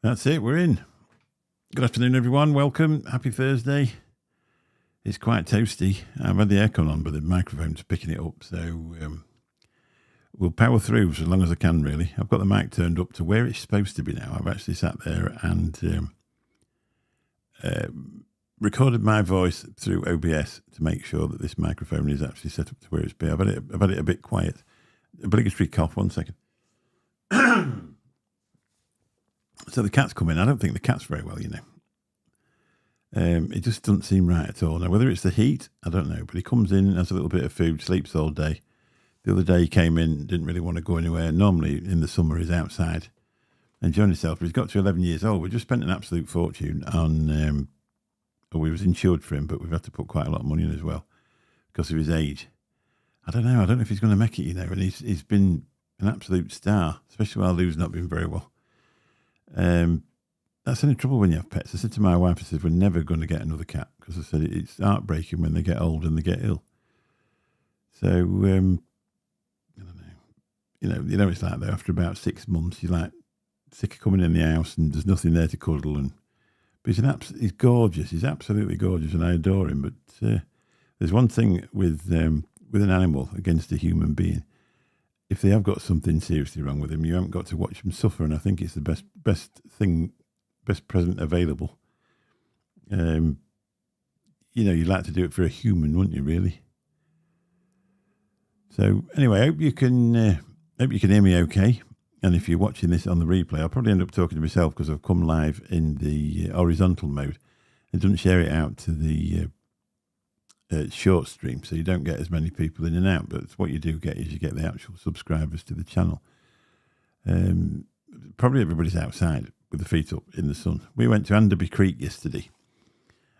That's it. We're in. Good afternoon, everyone. Welcome. Happy Thursday. It's quite toasty. I've had the aircon on, but the microphone's picking it up. So we'll power through for as long as I can, really. I've got the mic turned up to where it's supposed to be now. I've actually sat there and recorded my voice through OBS to make sure that this microphone is actually set up to where it's been. I've had it a bit quiet. Obligatory cough. 1 second. So the cat's come in. I don't think the cat's very well, you know. It just doesn't seem right at all. Now, whether it's the heat, I don't know. But he comes in, has a little bit of food, sleeps all day. The other day he came in, didn't really want to go anywhere. Normally in the summer he's outside enjoying himself. But he's got to 11 years old. We just spent an absolute fortune on, we was insured for him, but we've had to put quite a lot of money in as well because of his age. I don't know if he's going to make it, you know. And he's been an absolute star, especially while Lou's not been very well. That's any trouble when you have pets. I said to my wife, I said, we're never going to get another cat because I said it's heartbreaking when they get old and they get ill. So, I don't know. You know, it's like that after about 6 months, you're like sick of coming in the house and there's nothing there to cuddle. But he's gorgeous. He's absolutely gorgeous and I adore him. But there's one thing with an animal against a human being. If they have got something seriously wrong with them, you haven't got to watch them suffer. And I think it's the best present available. You know, you'd like to do it for a human, wouldn't you, really? So anyway, I hope you can hear me okay. And if you're watching this on the replay, I'll probably end up talking to myself because I've come live in the horizontal mode. It doesn't share it out to the short stream, so you don't get as many people in and out, but what you do get is you get the actual subscribers to the channel. Probably everybody's outside with the feet up in the sun. We went to Anderby Creek yesterday.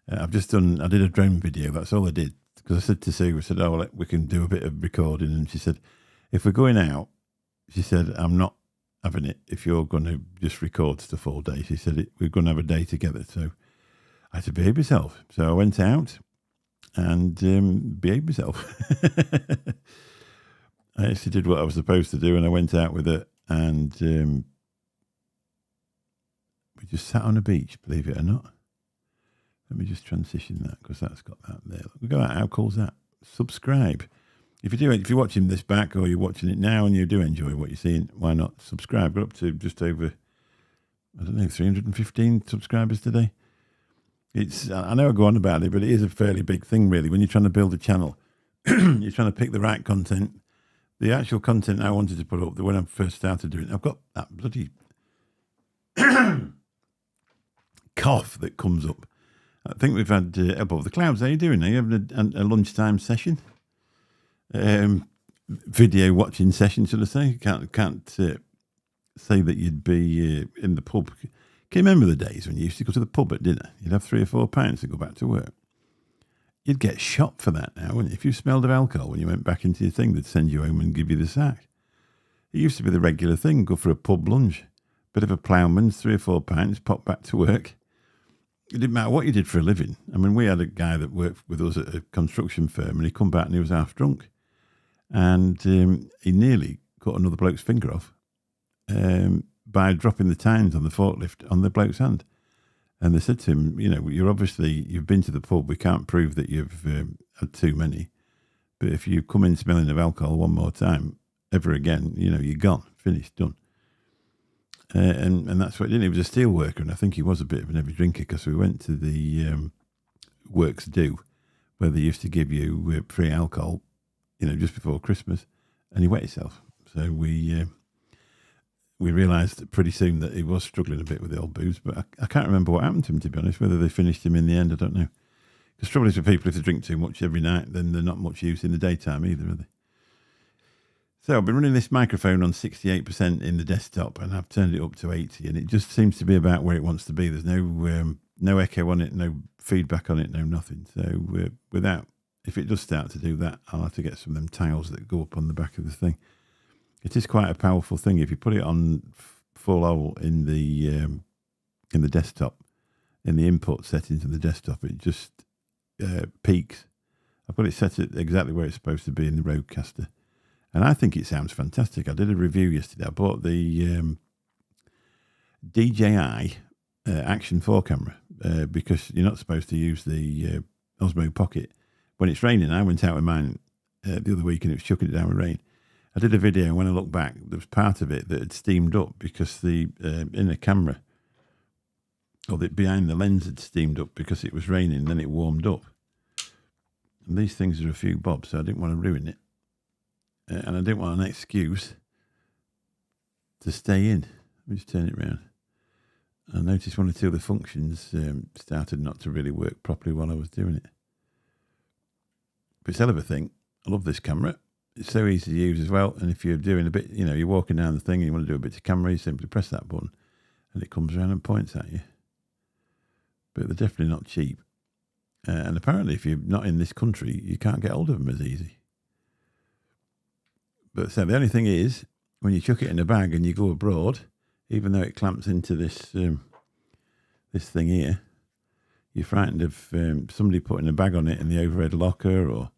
I did a drone video, that's all I did, because I said to Sue, I said, we can do a bit of recording, and she said, if we're going out, she said, I'm not having it if you're going to just record stuff all day. She said, we're going to have a day together, so I had to behave myself. So I went out and behave myself. I actually did what I was supposed to do, and I went out with her, and we just sat on a beach, believe it or not. Let me just transition that because that's got that there. Look at that. How cool's that? Subscribe. If you're watching this back or you're watching it now and you do enjoy what you're seeing, why not subscribe? We're up to just over, 315 subscribers today. I know I go on about it, but it is a fairly big thing, really. When you're trying to build a channel, you're trying to pick the right content. The actual content I wanted to put up, when I first started doing it, I've got that bloody cough that comes up. I think we've had above the clouds. How are you doing? Are you having a lunchtime session? Video watching session, should I say? Can't say that you'd be in the pub. Can you remember the days when you used to go to the pub at dinner? You'd have 3 or 4 pints and go back to work. You'd get shot for that now, wouldn't you? If you smelled of alcohol when you went back into your thing, they'd send you home and give you the sack. It used to be the regular thing, go for a pub lunch. Bit of a ploughman's, 3 or 4 pints, pop back to work. It didn't matter what you did for a living. I mean, we had a guy that worked with us at a construction firm, and he come back and he was half drunk. And he nearly cut another bloke's finger off by dropping the tines on the forklift on the bloke's hand. And they said to him, you know, you've been to the pub. We can't prove that you've had too many. But if you come in smelling of alcohol one more time, ever again, you know, you're gone, finished, done. And that's what he did. He was a steel worker, and I think he was a bit of an heavy drinker because we went to the Works Do, where they used to give you free alcohol, you know, just before Christmas, and he wet himself. So we realised pretty soon that he was struggling a bit with the old booze, but I can't remember what happened to him, to be honest. Whether they finished him in the end, I don't know. Because trouble is with people, if they drink too much every night, then they're not much use in the daytime either, are they? So I've been running this microphone on 68% in the desktop, and I've turned it up to 80, and it just seems to be about where it wants to be. There's no echo on it, no feedback on it, no nothing. So if it does start to do that, I'll have to get some of them tiles that go up on the back of the thing. It is quite a powerful thing. If you put it on full owl in the desktop, in the input settings of the desktop, it just peaks. I've got it set at exactly where it's supposed to be in the Rodecaster. And I think it sounds fantastic. I did a review yesterday. I bought the DJI Action 4 camera because you're not supposed to use the Osmo Pocket when it's raining. I went out with mine the other week and it was chucking it down with rain. I did a video, and when I looked back, there was part of it that had steamed up because the inner camera, or the behind the lens, had steamed up because it was raining. Then it warmed up. And these things are a few bob, so I didn't want to ruin it, and I didn't want an excuse to stay in. Let me just turn it around. I noticed one or two of the functions started not to really work properly while I was doing it. But it's a hell of a thing. I love this camera. It's so easy to use as well. And if you're doing a bit, you're walking down the thing and you want to do a bit of camera, you simply press that button and it comes around and points at you. But they're definitely not cheap. And apparently if you're not in this country, you can't get hold of them as easy. But so the only thing is, when you chuck it in a bag and you go abroad, even though it clamps into this this thing here, you're frightened of somebody putting a bag on it in the overhead locker, or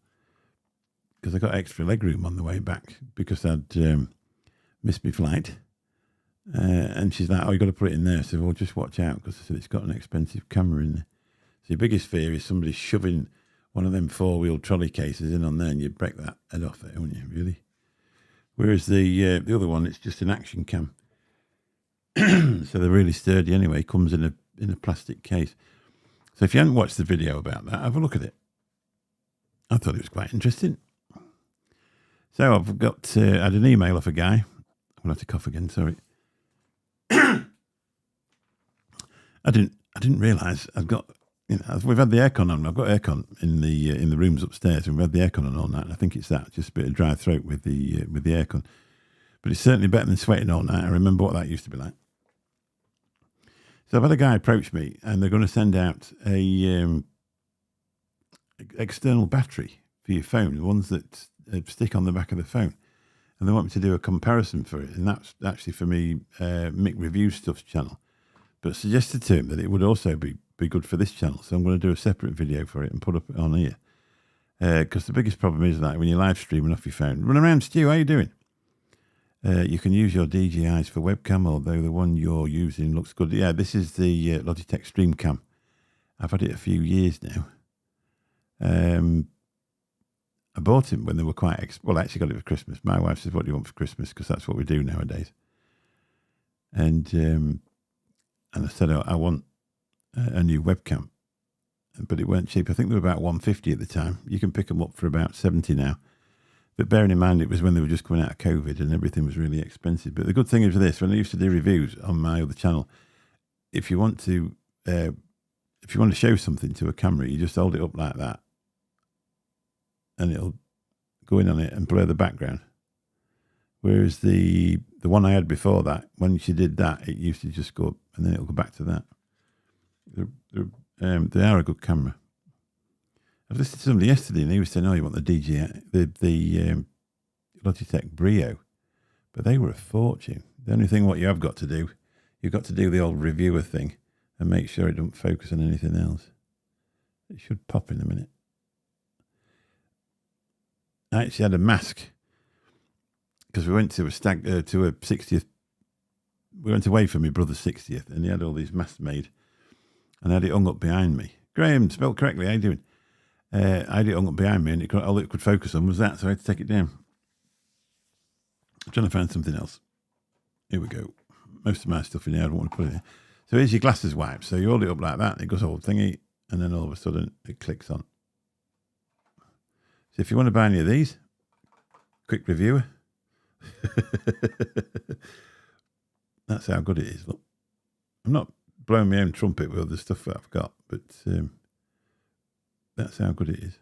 because I got extra leg room on the way back because I'd missed my flight. And she's like, "Oh, you got to put it in there." I said, "Well, just watch out," because I said it's got an expensive camera in there. So your biggest fear is somebody shoving one of them 4-wheel trolley cases in on there, and you'd break that head off it, wouldn't you? Really. Whereas the other one, it's just an action cam. So they're really sturdy anyway. Comes in a plastic case. So if you haven't watched the video about that, have a look at it. I thought it was quite interesting. So I've got I had an email off a guy. I'm gonna have to cough again. Sorry. I didn't realise I've got. We've had the aircon on. I've got aircon in the rooms upstairs, and we've had the aircon on all night. And I think it's that, just a bit of dry throat with the aircon. But it's certainly better than sweating all night. I remember what that used to be like. So I've had a guy approach me, and they're going to send out a external battery for your phone, the ones that stick on the back of the phone. And they want me to do a comparison for it. And that's actually for me, Mick Reviews Stuff's channel. But suggested to him that it would also be good for this channel. So I'm going to do a separate video for it and put it on here. Because the biggest problem is that when you're live streaming off your phone, run around, Stu, how you doing? You can use your DJIs for webcam, although the one you're using looks good. Yeah, this is the Logitech StreamCam. I've had it a few years now. I bought it when they were quite... I actually got it for Christmas. My wife says, "What do you want for Christmas?" Because that's what we do nowadays. And I said, I want a new webcam. But it weren't cheap. I think they were about $150 at the time. You can pick them up for about $70 now. But bearing in mind, it was when they were just coming out of COVID and everything was really expensive. But the good thing is with this, when I used to do reviews on my other channel, if you want to show something to a camera, you just hold it up like that, and it'll go in on it and blur the background. Whereas the one I had before that, when she did that, it used to just go up and then it'll go back to that. They are a good camera. I was listening to somebody yesterday and he was saying, "Oh, you want the DJI, the Logitech Brio," but they were a fortune. The only thing what you have got to do, you've got to do the old reviewer thing and make sure it don't focus on anything else. It should pop in a minute. I actually had a mask because we went to a 60th. We went away for my brother's 60th, and he had all these masks made, and I had it hung up behind me. Graham, spelled correctly. How you doing? I had it hung up behind me, and all it could focus on was that, so I had to take it down. I'm trying to find something else. Here we go. Most of my stuff in here, I don't want to put it in. So here's your glasses wipe. So you hold it up like that, and it goes whole thingy, and then all of a sudden it clicks on. So if you want to buy any of these, quick reviewer. That's how good it is. Look, I'm not blowing my own trumpet with all the stuff that I've got, but that's how good it is.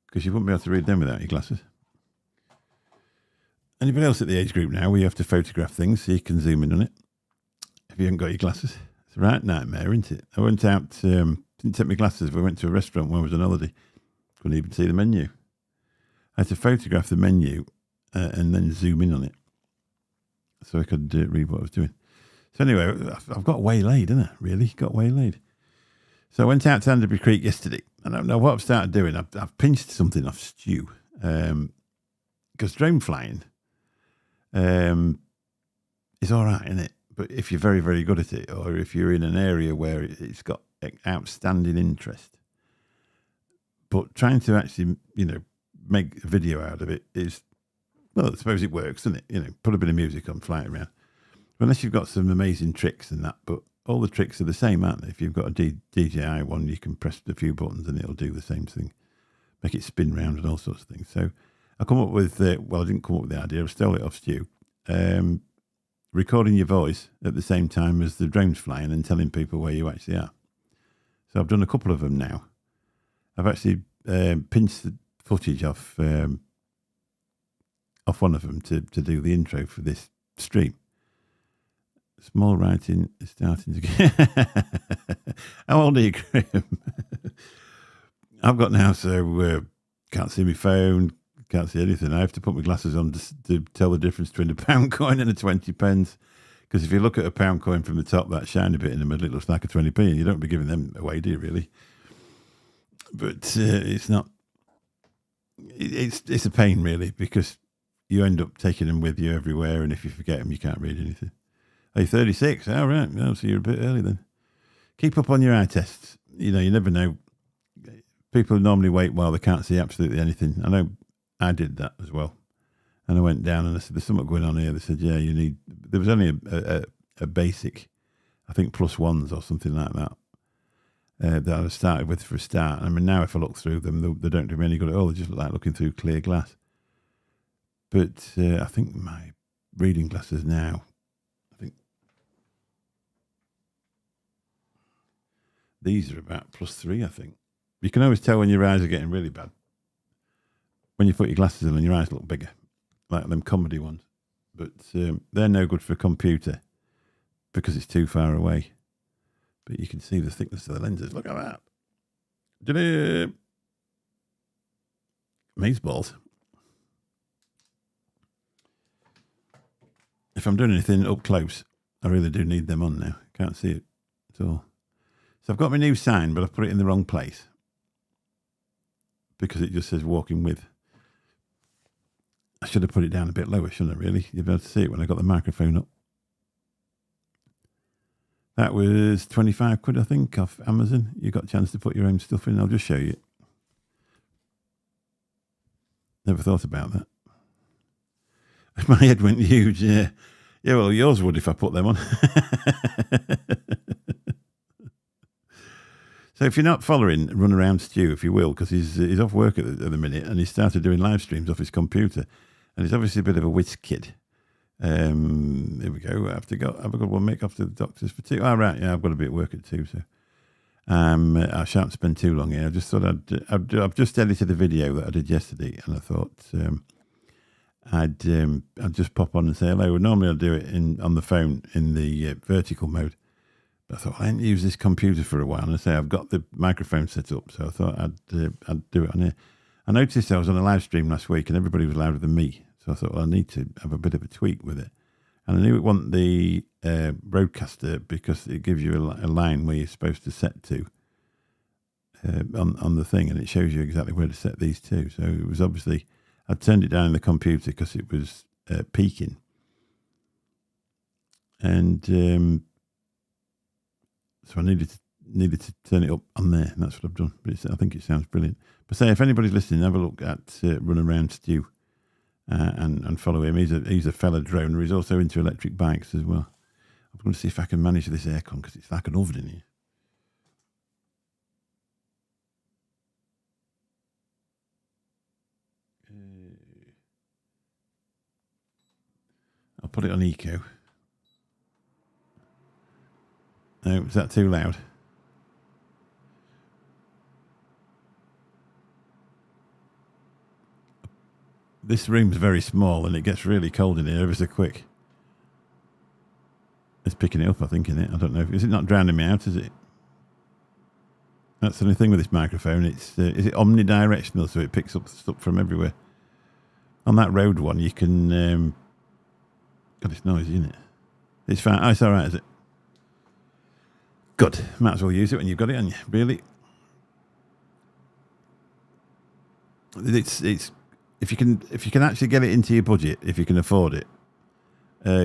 Because you wouldn't be able to read them without your glasses. Anybody else at the age group now where you have to photograph things so you can zoom in on it if you haven't got your glasses? It's a right nightmare, isn't it? I went out, didn't take my glasses. We went to a restaurant when I was on holiday. Couldn't even see the menu. I had to photograph the menu and then zoom in on it so I could read what I was doing. So anyway, I've got waylaid, haven't I? Really got waylaid. So I went out to Anderbury Creek yesterday. I don't know what I've started doing. I've pinched something off Stu. Because drone flying is all right, isn't it? But if you're very, very good at it, or if you're in an area where it's got outstanding interest, but trying to actually, make a video out of it is, well, I suppose it works, doesn't it? Put a bit of music on, fly it around. Unless you've got some amazing tricks and that, but all the tricks are the same, aren't they? If you've got a DJI one, you can press a few buttons and it'll do the same thing, make it spin round and all sorts of things. So I come up with, I didn't come up with the idea, I stole it off Stu. Recording your voice at the same time as the drone's flying and telling people where you actually are. So I've done a couple of them now. I've actually pinched the footage off one of them to do the intro for this stream. Small writing is starting to get... How old are you, Graham? I've got now, so can't see my phone, can't see anything. I have to put my glasses on to tell the difference between a pound coin and a 20 pence. Because if you look at a pound coin from the top, that shiny bit in the middle, it looks like a 20p, and you don't be giving them away, do you, really? But it's not... It's a pain, really, because you end up taking them with you everywhere, and if you forget them, you can't read anything. Are you 36? Oh, right. Oh, so you're a bit early then. Keep up on your eye tests. You never know. People normally wait while they can't see absolutely anything. I know I did that as well. And I went down and I said, there's something going on here. They said, yeah, there was only a basic, I think +1s or something like that, that I started with for a start. I mean, now if I look through them, they don't do me any good at all. They just look like looking through clear glass. But I think my reading glasses now, these are about +3, I think. You can always tell when your eyes are getting really bad. When you put your glasses on and your eyes look bigger, like them comedy ones. But they're no good for a computer because it's too far away. But you can see the thickness of the lenses. Look at that. Ta-da! Maze balls. If I'm doing anything up close, I really do need them on now. Can't see it at all. So I've got my new sign, but I've put it in the wrong place because it just says walking with. I should have put it down a bit lower, shouldn't I, really? You'll be able to see it when I got the microphone up. That was 25 quid, I think, off Amazon. You got a chance to put your own stuff in. I'll just show you. Never thought about that. My head went huge, yeah. Yeah, well, yours would if I put them on. So if you're not following Run Around Stu, if you will, because he's off work at the minute and he started doing live streams off his computer, and he's obviously a bit of a whiz kid. Here we go. Have a good one, Mick, off to the doctors for 2. Oh, right, yeah, I've got to be at work at 2, so I shan't spend too long here. I just thought I've just edited a video that I did yesterday, and I thought I'd just pop on and say hello. Normally I'd do it on the phone in the vertical mode. But I thought, I hadn't used this computer for a while. And I say, I've got the microphone set up, so I thought I'd do it on here. I noticed I was on a live stream last week and everybody was louder than me. So I thought, well, I need to have a bit of a tweak with it. And I knew it wasn't the broadcaster because it gives you a line where you're supposed to set to on the thing, and it shows you exactly where to set these to. So it was obviously, I turned it down in the computer because it was peaking. And... So I needed to turn it up on there, and that's what I've done. But I think it sounds brilliant. But say, if anybody's listening, have a look at Run Around Stu and follow him. He's a fella droner. He's also into electric bikes as well. I'm going to see if I can manage this aircon because it's like an oven in here. I'll put it on eco. No, is that too loud? This room's very small and it gets really cold in here ever so quick. It's picking it up, I think, in it. I don't know. Is it not drowning me out, is it? That's the only thing with this microphone. Is it omnidirectional, so it picks up stuff from everywhere? On that road one, you can... God, it's noisy, isn't it? It's fine. Oh, it's all right, is it? Good. Might as well use it when you've got it, haven't you? Really? It's if you can actually get it into your budget, if you can afford it,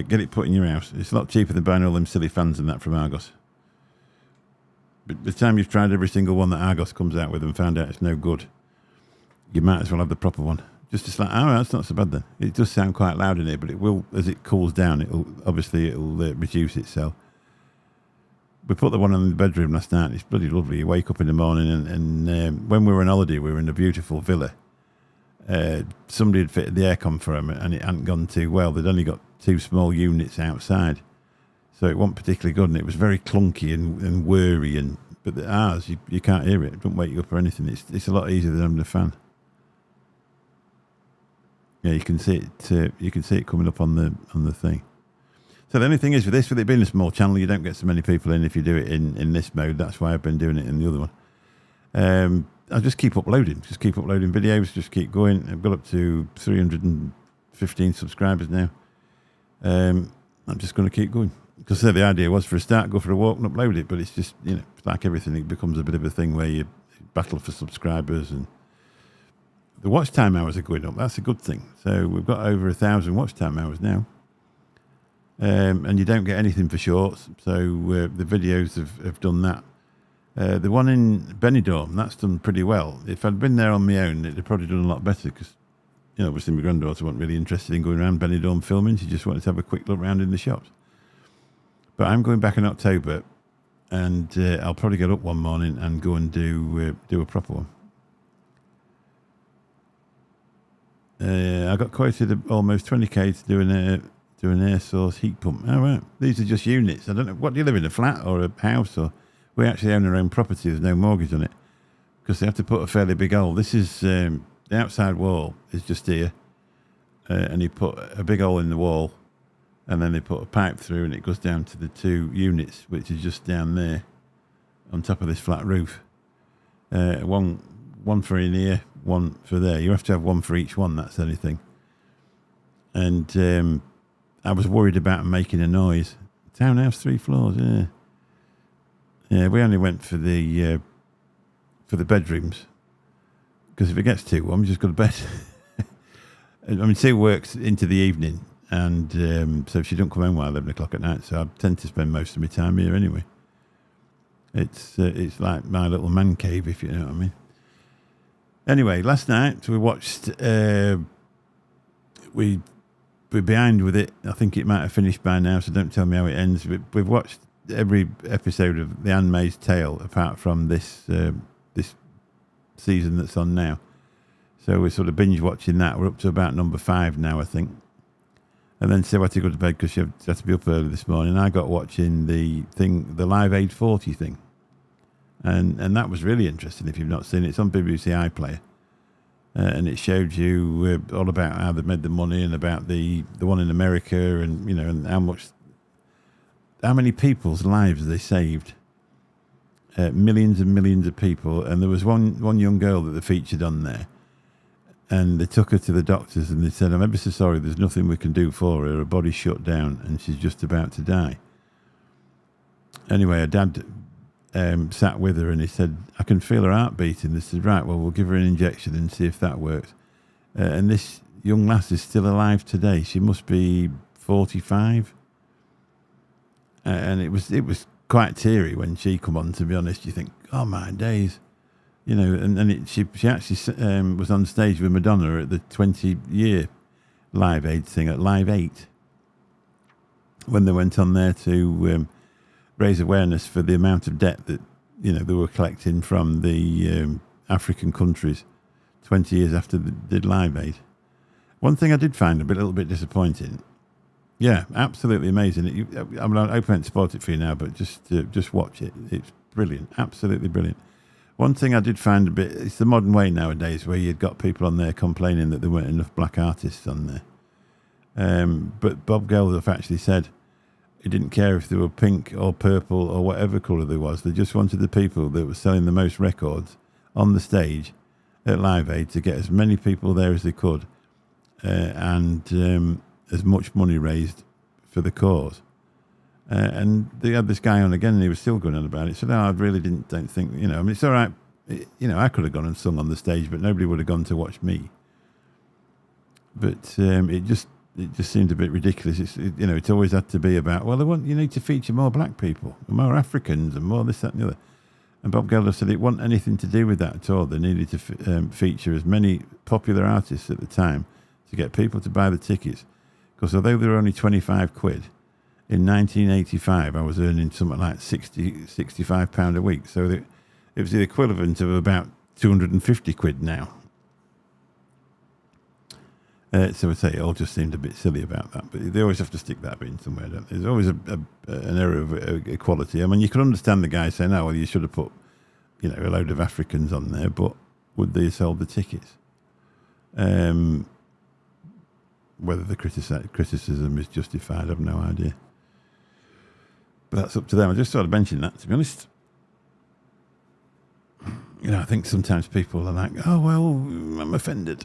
get it put in your house. It's a lot cheaper than buying all them silly fans and that from Argos. But by the time you've tried every single one that Argos comes out with and found out it's no good, you might as well have the proper one. Just it's like, oh, that's not so bad then. It does sound quite loud in here, but it will, as it cools down, it'll reduce itself. We put the one in the bedroom last night. It's bloody lovely. You wake up in the morning, and when we were on holiday, we were in a beautiful villa. Somebody had fitted the aircon for them, and it hadn't gone too well. They'd only got 2 small units outside, so it wasn't particularly good, and it was very clunky and whirry. But ours, you can't hear it. It don't wake you up or anything. It's a lot easier than having a fan. Yeah, you can see it. You can see it coming up on the thing. So the only thing is with it being a small channel, you don't get so many people in if you do it in this mode. That's why I've been doing it in the other one. I'll just keep uploading. Just keep uploading videos. Just keep going. I've got up to 315 subscribers now. I'm just going to keep going. Because the idea was for a start, go for a walk and upload it. But it's just, it's like everything. It becomes a bit of a thing where you battle for subscribers. And the watch time hours are going up. That's a good thing. So we've got over 1,000 watch time hours now. And you don't get anything for shorts. So the videos have done that. The one in Benidorm, that's done pretty well. If I'd been there on my own, it'd have probably done a lot better because, obviously my granddaughter wasn't really interested in going around Benidorm filming. She just wanted to have a quick look around in the shops. But I'm going back in October, and I'll probably get up one morning and go and do a proper one. I got quoted almost 20k to do an air source heat pump. Oh, right. These are just units. I don't know. What do you live in, a flat or a house? Or we actually own our own property. There's no mortgage on it because they have to put a fairly big hole. This is the outside wall is just here, and you put a big hole in the wall, and then they put a pipe through, and it goes down to the 2 units, which is just down there on top of this flat roof. One for in here, one for there. You have to have one for each one. That's the only thing. And I was worried about making a noise. Townhouse, 3 floors. Yeah. We only went for the bedrooms because if it gets too warm, you just go to bed. I mean, Sue works into the evening, and so she don't come home while 11 o'clock at night. So I tend to spend most of my time here anyway. It's like my little man cave, if you know what I mean. Anyway, last night we watched. We're behind with it. I think it might have finished by now, so don't tell me how it ends. We've watched every episode of The Handmaid's Tale apart from this season that's on now. So we're sort of binge watching that. We're up to about number 5 now, I think. And then Sue had to go to bed because she had to be up early this morning. I got watching the Live Aid 40 thing. And that was really interesting if you've not seen it. It's on BBC iPlayer. And it showed you all about how they made the money and about the one in America and, and how many people's lives they saved. Millions and millions of people. And there was one young girl that they featured on there. And they took her to the doctors and they said, I'm ever so sorry, there's nothing we can do for her. Her body's shut down and she's just about to die. Anyway, her dad sat with her and he said, I can feel her heart beating. They said, right, well, we'll give her an injection and see if that works. And this young lass is still alive today. She must be 45. And it was quite teary when she come on, to be honest. You think, oh, my days. She actually was on stage with Madonna at the 20-year Live Aid thing at Live 8 when they went on there to raise awareness for the amount of debt that they were collecting from the African countries 20 years after they did Live Aid. One thing I did find a little bit disappointing. Yeah, absolutely amazing. I'm not open to spoil it for you now, but just watch it. It's brilliant, absolutely brilliant. One thing I did find it's the modern way nowadays where you'd got people on there complaining that there weren't enough black artists on there. But Bob Geldof actually said he didn't care if they were pink or purple or whatever colour there was. They just wanted the people that were selling the most records on the stage at Live Aid to get as many people there as they could and as much money raised for the cause. And they had this guy on again and he was still going on about it. So no, I really don't think, I mean, it's all right. I could have gone and sung on the stage, but nobody would have gone to watch me. But it just it just seemed a bit ridiculous. It's always had to be about, well, you need to feature more black people, more Africans, and more this, that, and the other. And Bob Geldof said it wasn't anything to do with that at all. They needed to feature as many popular artists at the time to get people to buy the tickets. Because although they were only 25 quid, in 1985 I was earning something like 65 pound a week. So it was the equivalent of about 250 quid now. So I'd say it all just seemed a bit silly about that. But they always have to stick that bit in somewhere, don't they? There's always an error of equality. I mean, you can understand the guy saying, oh, well, you should have put, a load of Africans on there, but would they have sold the tickets? Whether the criticism is justified, I've no idea. But that's up to them. I just sort of mentioned that, to be honest. I think sometimes people are like, oh, well, I'm offended.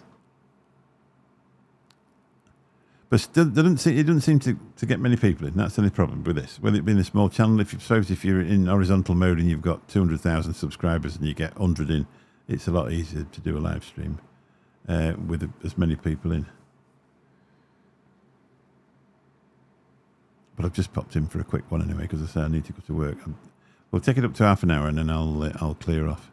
But still, it doesn't seem to get many people in. That's the only problem with this. Whether it be in a small channel, if you're in horizontal mode and you've got 200,000 subscribers and you get 100 in, it's a lot easier to do a live stream with as many people in. But I've just popped in for a quick one anyway, because I say I need to go to work. We'll take it up to half an hour and then I'll clear off.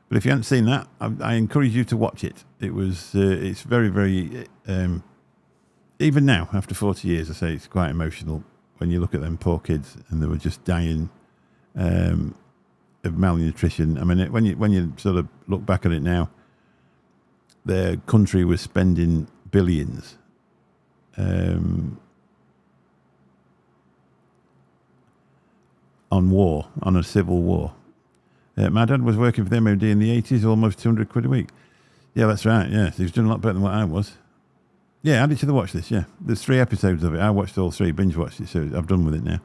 But if you haven't seen that, I encourage you to watch it. It's very, very, even now, after 40 years, I say it's quite emotional when you look at them poor kids and they were just dying of malnutrition. I mean, when you sort of look back at it now, their country was spending billions on war, on a civil war. My dad was working for the MOD in the 80s, almost 200 quid a week. Yeah, that's right, yeah. So he was doing a lot better than what I was. Yeah, add it to the watch list, yeah. There's 3 episodes of it. I watched all 3, binge watched it, so I've done with it now.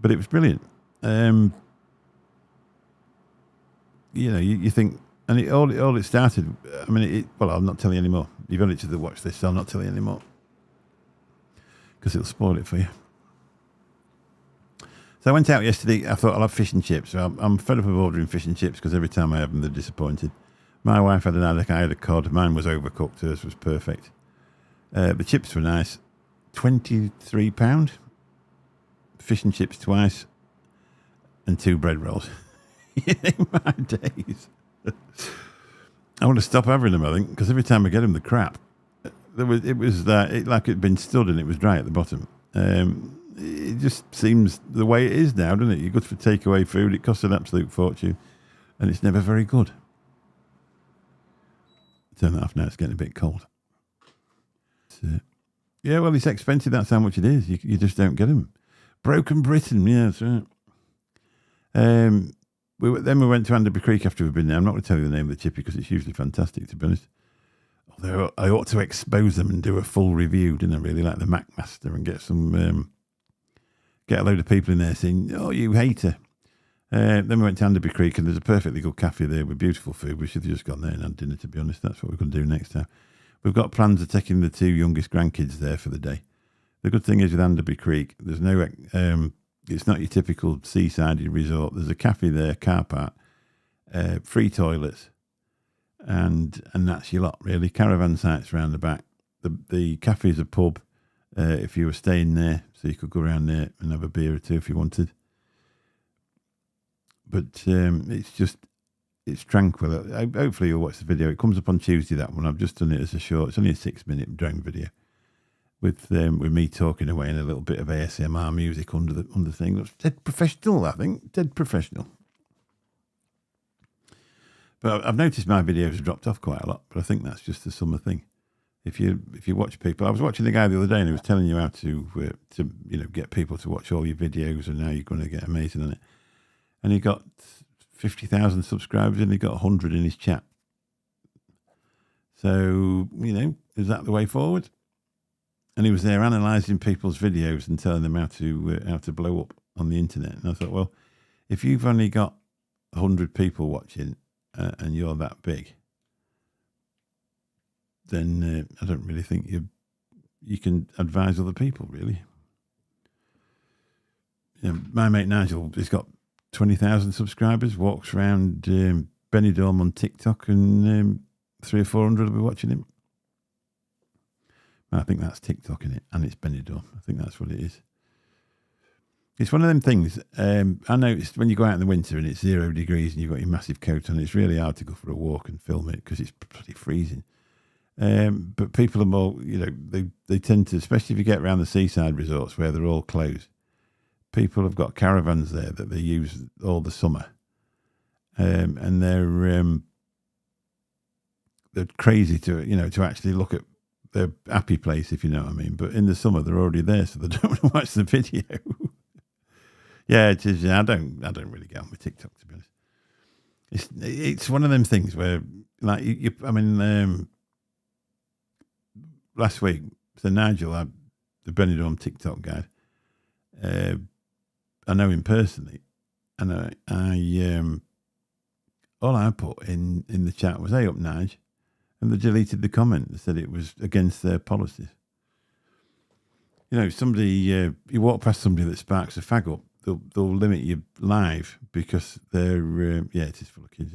But it was brilliant. You think, and all it started, I mean, I'll not tell you anymore. You've added it to the watch list, so I'll not tell you anymore. Because it'll spoil it for you. So I went out yesterday. I thought I'll have fish and chips. So I'm fed up of ordering fish and chips because every time I have them, they're disappointed. My wife had an haddock. I had a cod. Mine was overcooked. Hers was perfect. The chips were nice. £23. Fish and chips twice. And 2 bread rolls. In my days. I want to stop having them, I think, because every time I get them, they're crap. It was like it'd been stood and it was dry at the bottom. It just seems the way it is now, doesn't it? You go for takeaway food, it costs an absolute fortune, and it's never very good. Turn that off now, it's getting a bit cold. Yeah, well, it's expensive, that's how much it is. You just don't get them. Broken Britain, yeah, that's right. Then we went to Anderby Creek after we've been there. I'm not going to tell you the name of the chippy because it's usually fantastic, to be honest. Although I ought to expose them and do a full review, didn't I, really, like the Macmaster, and get some... get a load of people in there saying, oh, you hater. Then we went to Anderby Creek and there's a perfectly good cafe there with beautiful food. We should have just gone there and had dinner, to be honest. That's what we're going to do next time. We've got plans of taking the 2 youngest grandkids there for the day. The good thing is with Anderby Creek, there's no, it's not your typical seaside resort. There's a cafe there, car park, free toilets, and that's your lot, really. Caravan sites around the back. The cafe is a pub. If you were staying there, so you could go around there and have a beer or 2 if you wanted. But it's tranquil. Hopefully you'll watch the video. It comes up on Tuesday, that one. I've just done it as a short. It's only a 6-minute drone video with me talking away and a little bit of ASMR music under the thing. That's dead professional, I think. Dead professional. But I've noticed my videos have dropped off quite a lot, but I think that's just the summer thing. If you watch people, I was watching the guy the other day and he was telling you how to get people to watch all your videos and how you're going to get amazing on it. And he got 50,000 subscribers and he got 100 in his chat. So, is that the way forward? And he was there analysing people's videos and telling them how to blow up on the internet. And I thought, well, if you've only got 100 people watching and you're that big, then I don't really think you can advise other people, really. My mate Nigel has got 20,000 subscribers, walks around Benidorm on TikTok, and 300 or 400 will be watching him. I think that's TikTok in it, and it's Benidorm. I think that's what it is. It's one of them things. I noticed when you go out in the winter and it's 0 degrees and you've got your massive coat on, it's really hard to go for a walk and film it because it's pretty freezing. But people are more, they tend to, especially if you get around the seaside resorts where they're all closed. People have got caravans there that they use all the summer, and they're crazy to actually look at their happy place, if you know what I mean. But in the summer they're already there, so they don't want to watch the video. Yeah, it is. I don't really get on with TikTok, to be honest. It's one of them things where, like, last week, so Nigel, the Benidorm TikTok guy, I know him personally, and I all I put in the chat was, "Hey up, Nige," and they deleted the comment. They said it was against their policies. Somebody, you walk past somebody that sparks a fag up, they'll limit you live because they're it is full of kids.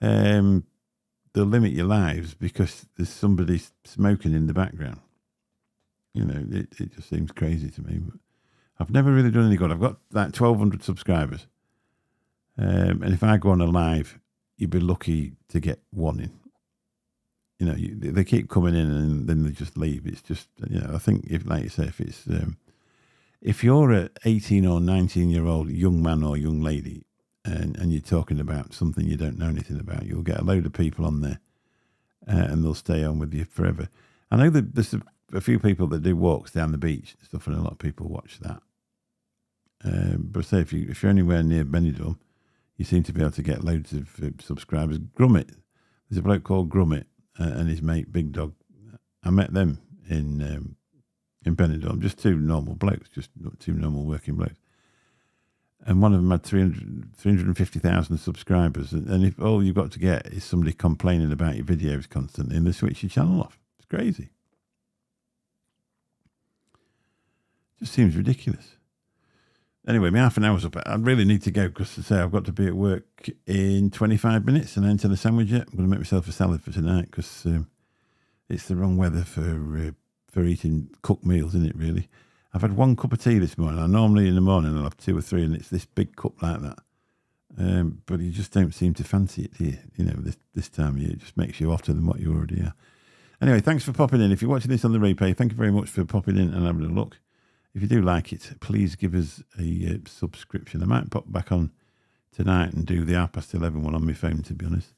They'll limit your lives because there's somebody smoking in the background. It just seems crazy to me. But I've never really done any good. I've got like 1,200 subscribers, and if I go on a live, you'd be lucky to get one in. They keep coming in and then they just leave. It's just, I think if, like you say, if you're an 18 or 19-year-old young man or young lady and you're talking about something you don't know anything about, you'll get a load of people on there and they'll stay on with you forever. I know that there's a few people that do walks down the beach and stuff, and a lot of people watch that. But say if you're anywhere near Benidorm, you seem to be able to get loads of subscribers. Grummet, there's a bloke called Grummet and his mate Big Dog. I met them in Benidorm, just two normal blokes, just two normal working blokes. And one of them had 350,000 subscribers. And if all you've got to get is somebody complaining about your videos constantly, and they switch your channel off. It's crazy. Just seems ridiculous. Anyway, my half an hour's up. I really need to go because, I've got to be at work in 25 minutes and enter the sandwich yet. I'm going to make myself a salad for tonight because it's the wrong weather for eating cooked meals, isn't it, really? I've had one cup of tea this morning. I normally in the morning I'll have 2 or 3, and it's this big cup like that. But you just don't seem to fancy it, do you? This time of year, it just makes you hotter than what you already are. Anyway, thanks for popping in. If you're watching this on the replay, thank you very much for popping in and having a look. If you do like it, please give us a subscription. I might pop back on tonight and do the 11:30 one on my phone, to be honest.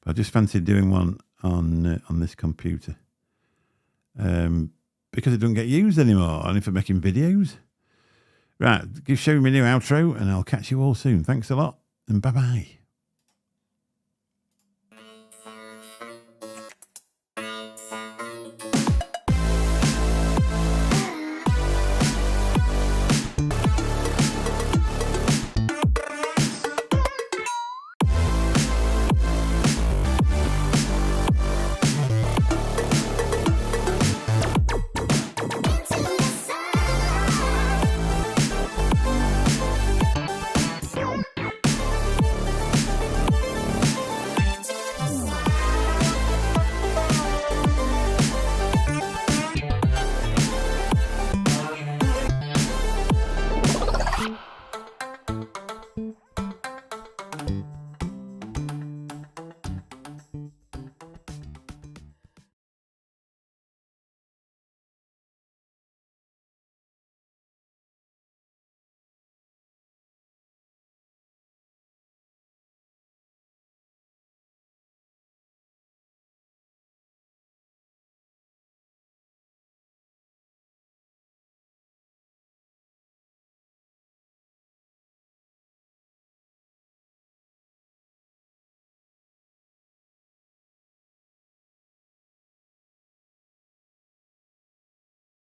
But I just fancied doing one on this computer. Because it doesn't get used anymore, only for making videos. Right, show me a new outro, and I'll catch you all soon. Thanks a lot, and bye-bye.